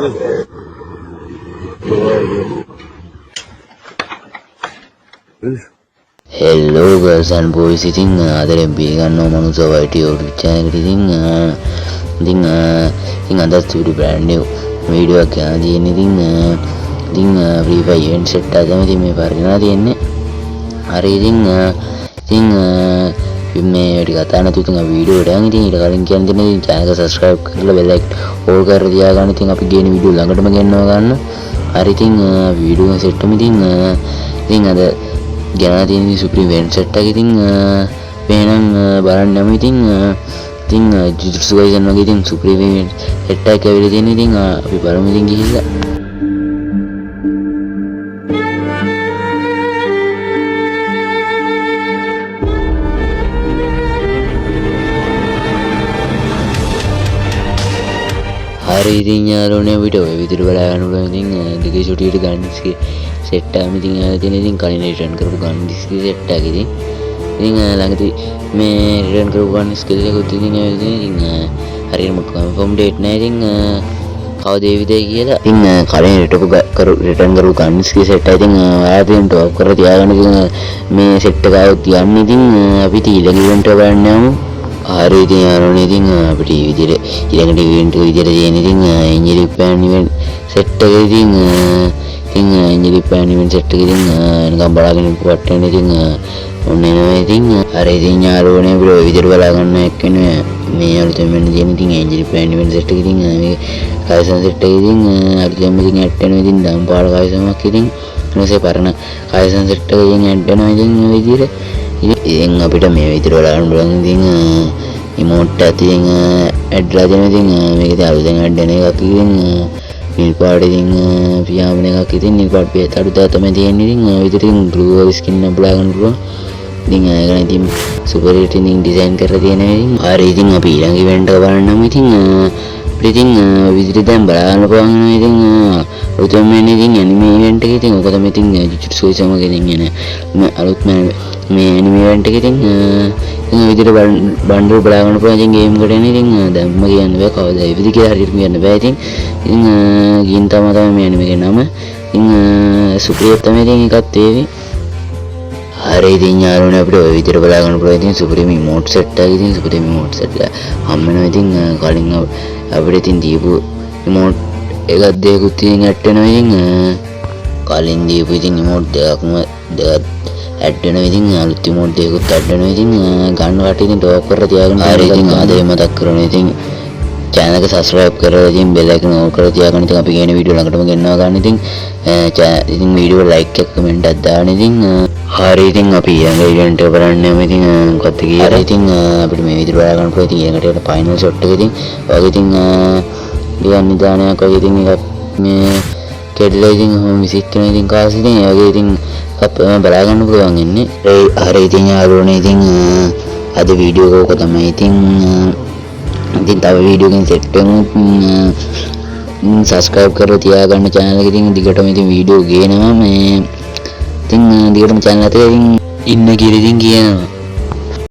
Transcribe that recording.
Hello girls and boys, ඉතින් ආදරෙන් පිළිගන්නවා මනුස්ස YT YouTube channel එකට. ඉතින් අදත් සුදු brand new වීඩියෝ එකක් ගන්න තියෙන්නේ. ඉතින් free fire event set එක තමයි මේ පාර ගෙනා තියෙන්නේ. හරි ඉතින් මේ ටික කතා නැතුව ඉතින් වීඩියෝ එකට යන්. ඉතින් ඊට කලින් කියන්න තියෙන්නේ ඉතින් channel එක subscribe කරලා bell icon all කරලා තියාගන්න. ඉතින් අපි ගේන වීඩියෝ ළඟටම ගෙන්නව ගන්න. හරි ඉතින් වීඩියෝ එක set ඉතින් අද ගෙනා තියෙන සුප්‍රීම event set එක. ඉතින් එහෙනම් බලන්න යමු. ඉතින් ජුජුට්සු ගයිසන් වගේ ඉතින් සුප්‍රීම event set එකක් ඇවිල්ලා තියෙනවා. ඉතින් අපි බලමු ඉතින් ගිහිල්ලා. හරි ඉතින් යාළුවනේ අපිට ඔය විදිහට බලා ගන්න පුළුවන්. ඉතින් දෙකේ චුටියට ගන්න සෙට් එකක් ඉතින් තියෙන. ඉතින් කලින් රිටර්න් කරපු ගන්න ස්කිල් සෙට් එකක්. ඉතින් ළඟදී මේ රිටර්න් කරපු ගන්න ස්කිල් එකකුත් ඉතින් ඉතින් හරියටම කන්ෆර්ම් ඩේට් නැහැ. ඉතින් කවද ඒ විදිහේ කියලා. ඉතින් කලින් රිටර්න් කරපු ගන්න ස්කිල් සෙට් එක ඉතින් ආයෙත් ටොප් කරලා තියාගන්න. ඉතින් මේ සෙට් එක ආවොත් යන්නේ. ඉතින් අපි ඊළඟ ඉවෙන්ට් එක බලන්න යමු. හරි ඉතින් යාළුවනේ ඉතින් අපිට මේ විදිහට ඊළඟට ඉවෙන්ට් එක විදිහට තියෙන. ඉතින් ඉන්ජරි ප්ලෑන් ඉවෙන්ට් සෙට් එක ඉතින් ඉන්ජරි ප්ලෑන් ඉවෙන්ට් සෙට් එක ඉතින් නිකන් බලාගෙන ඉපුවට වෙන. ඉතින් ඔන්න එනවා. ඉතින් හරි ඉතින් යාළුවනේ අපිට ඔය විදිහට බලා ගන්න එක්කනේ මේ අලුතෙන් වෙන්න තියෙන. ඉතින් ඉන්ජරි ප්ලෑන් ඉවෙන්ට් සෙට් එක ඉතින් මේ කයිසන් සෙට් එක ඉතින් අලුතෙන් ඉතින් ඇඩ් වෙනවා. ඉතින් දම් පාඩ කයිසමක් ඉතින් ඊනොසේ පරණ කයිසන් සෙට් එක ඉතින් ඇඩ් වෙනවා. ඉතින් මේ විදිහට ඉතින් අපිට මේ විදිහට බලා ගන්න පුළුවන්. ඉතින් emote එක ඉතින් ඇඩ්ලා දෙනවා. ඉතින් මේක ඉතින් අලුතෙන් ඇඩ් වෙන එකක්. ඉතින් නිල් පාට ඉතින් පියාඹන එකක්. ඉතින් නිල් පාට පිය තඩුදා තමයි තියෙන්නේ. ඉතින් ඔය විදිහට ඉතින් ග්ලූ ස්කින් එක බලා ගන්න පුළුවන්. ඉතින් ඒකනේ ඉතින් සුපර් හිට් ඉතින් ඩිසයින් කරලා තියෙනවා. ඉතින් හරි ඉතින් අපි ඊළඟ ඉවෙන්ට් එක බලන්නම. ඉතින් ඉතින් විදිහට දැන් බලා ගන්න පුළුවන්. ඉතින් උතුම් වෙන්නේ ඉතින් ඇනිමේ ඉවෙන්ට් එක. ඉතින් ඔක තමයි ඉතින් ජුජුට්සු ගයිසන් වගේ ඉතින් එන අලුත් මේ ඇනිමේ ඉවෙන්ට් එක. ඉතින් විදිහට බණ්ඩල් බලා ගන්න පුළුවන්. ඉතින් ගේම් එකට එන්නේ. ඉතින් දැම්ම කියන්න බෑ කවදාද ඒ විදිහ කියලා හරියට කියන්න බෑ. ඉතින් ගින් තමයි මේ ඇනිමේ එකේ නම. ඉතින් සුප්‍රිය තමයි ඉතින් එකත් වේවි. හරි ඉතින් යාළුවනේ අපිට ඔය විදිහට බලා ගන්න පුළුවන්. ඉතින් සුප්‍රීම ඉමෝට් සෙට් එක. ඉතින් සුප්‍රීම ඉමෝට් සෙට් එක හම් වෙනවා. ඉතින් කලින් අපිට ඉතින් දීපු ඉමෝට් එකක් දෙකකුත් ඉතින් ඇඩ් වෙනවා. ඉතින් කලින් දීපු ඉතින් ඉමෝට් දෙකක් ඇඩ් වෙනවා. ඉතින් අලුත් ඉමෝට් දෙකකුත් ඇඩ් වෙනවා. ඉතින් ගන්න කට ඉතින් ටොප් කරලා තියාගන්න. හරි ඉතින් ආදරේ මතක් කරනවා. ඉතින් channel එක subscribe කරලා ඉතින් bell icon on කරලා තියාගන්න. ඉතින් අපි ගේන වීඩියෝ ළඟටම ගෙන්නවා ගන්න. ඉතින් වීඩියෝ like එකක් comment එකක් දාන්න. ඉතින් හරි ඉතින් අපි ඊළඟ ඉවෙන්ට් එක බලන්න යමු. ඉතින් මොකක්ද කියලා. ඉතින් අපිට මේ විදිහට බලා ගන්න පුළුවන්. ඉතින් ඊළඟට යන ෆයිනල් ෂොට් එක ඉතින් ඔය ඉතින් ගියන් නිදානයක් වගේ ඉතින් එකක් මේ කෙඩලා ඉතින් මිසික් කරන ඉතින් කාස් ඉතින් ඒ වගේ ඉතින් බලා ගන්න පුළුවන් ඉන්නේ. හරි ඉතින් යාළුවනේ ඉතින් අද වීඩියෝ එක තමයි. ඉතින් තව වීඩියෝ එකකින් සෙට් වෙමු. subscribe කරලා තියාගන්න channel එක. ඉතින් දිගටම ඉතින් වීඩියෝ ගේනවා මේ. ඉතින් දිගටම channel එකේ ඉතින් ඉන්න කියලා ඉතින් කියනවා.